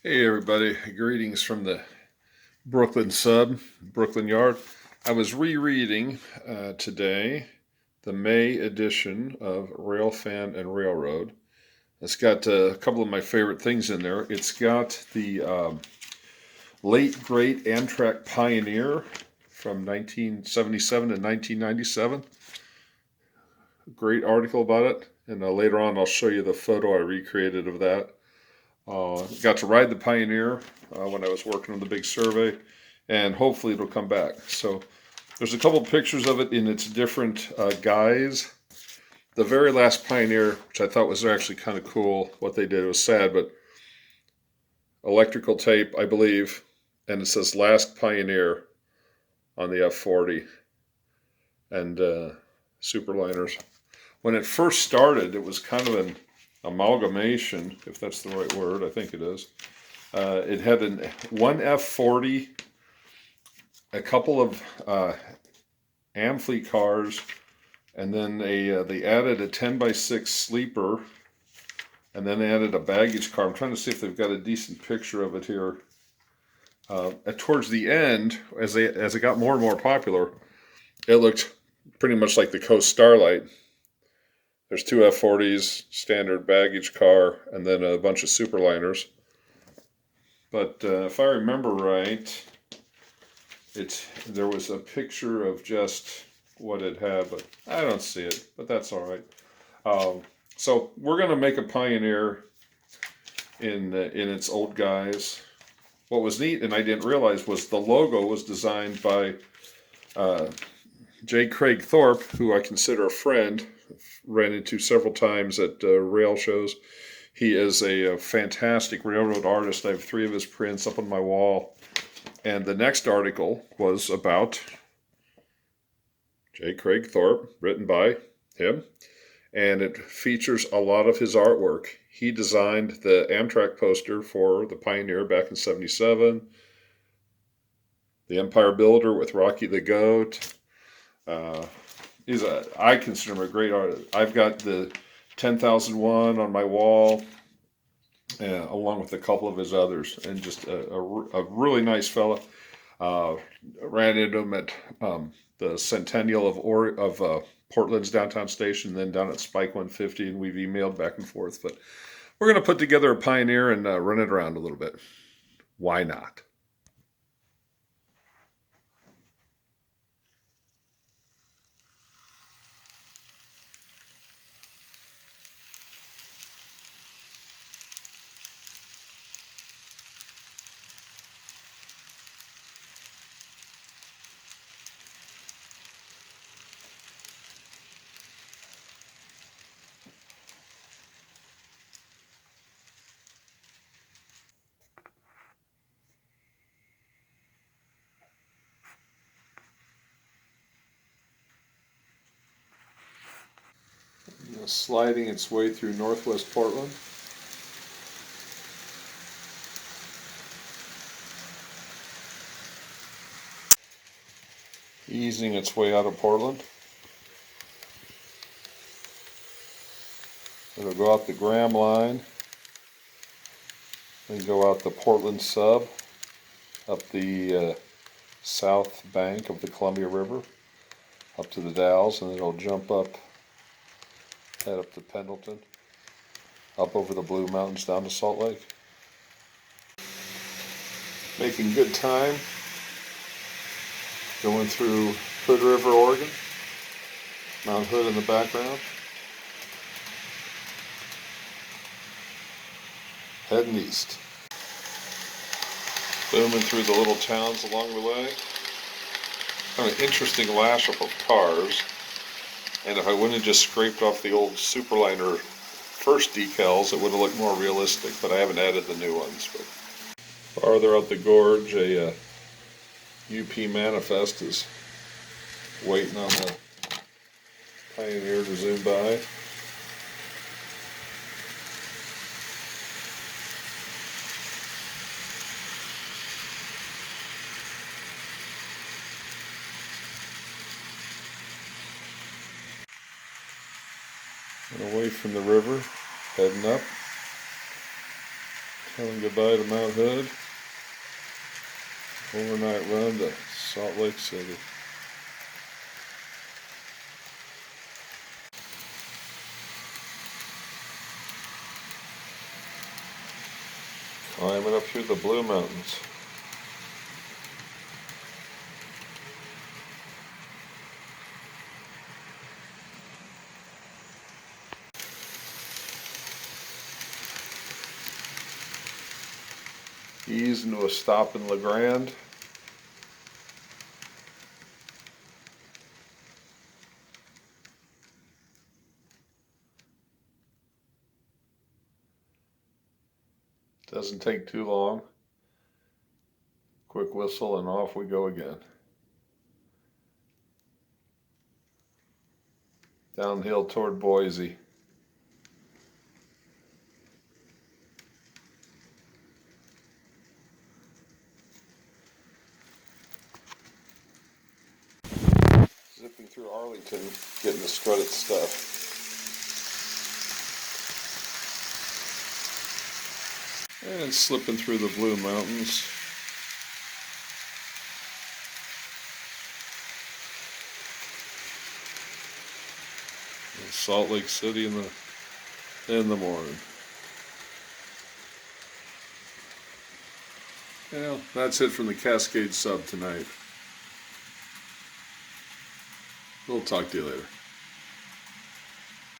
Hey everybody, greetings from the Brooklyn sub, Brooklyn Yard. I was rereading today the May edition of Railfan and Railroad. It's got a couple of my favorite things in there. It's got the late great Amtrak pioneer from 1977 to 1997. Great article about it, and later on I'll show you the photo I recreated of that. Got to ride the Pioneer when I was working on the big survey, and hopefully it'll come back. So there's a couple pictures of it in its different guise. The very last Pioneer, which I thought was actually kind of cool, what they did, was sad, but electrical tape, I believe, and it says "Last Pioneer" on the F40 and superliners. When it first started, it was kind of an amalgamation, if that's the right word. I think it is. It had one F40, a couple of Amfleet cars, and then they added a 10x6 sleeper, and then they added a baggage car. I'm trying to see if they've got a decent picture of it here. Towards the end, as it got more and more popular, it looked pretty much like the Coast Starlight. There's two F40s, standard baggage car, and then a bunch of superliners. But if I remember right, there was a picture of just what it had, but I don't see it. But that's all right. So we're gonna make a Pioneer in its old guise. What was neat, and I didn't realize, was the logo was designed by J. Craig Thorpe, who I consider a friend. Ran into several times at rail shows. He is a fantastic railroad artist. I have 3 of his prints up on my wall. And the next article was about J. Craig Thorpe, written by him, and it features a lot of his artwork. He designed the Amtrak poster for the Pioneer back in '77, the Empire Builder with Rocky the Goat. I consider him a great artist. I've got the 10,001 on my wall, along with a couple of his others, and just a really nice fella. Ran into him at the Centennial of Portland's downtown station, then down at Spike 150, and we've emailed back and forth. But we're going to put together a Pioneer and run it around a little bit. Why not? Sliding its way through northwest Portland. Easing its way out of Portland. It'll go out the Graham line, then go out the Portland sub, up the south bank of the Columbia River, up to the Dalles, and then it'll jump up, head up to Pendleton, up over the Blue Mountains down to Salt Lake. Making good time, going through Hood River, Oregon, Mount Hood in the background. Heading east. Booming through the little towns along the way. Kind of interesting lash up of cars. And if I wouldn't have just scraped off the old Superliner first decals, it would have looked more realistic, but I haven't added the new ones. But farther up the gorge, a UP manifest is waiting on the Pioneer to zoom by. And away from the river, heading up Telling goodbye to Mount Hood. Overnight run to Salt Lake City. Climbing up through the Blue Mountains. Ease into a stop in La Grande. Doesn't take too long. Quick whistle and off we go again. Downhill toward Boise. Zipping through Arlington, getting the strutted stuff. And slipping through the Blue Mountains. And Salt Lake City in the morning. Well, that's it from the Cascade Sub tonight. We'll talk to you later.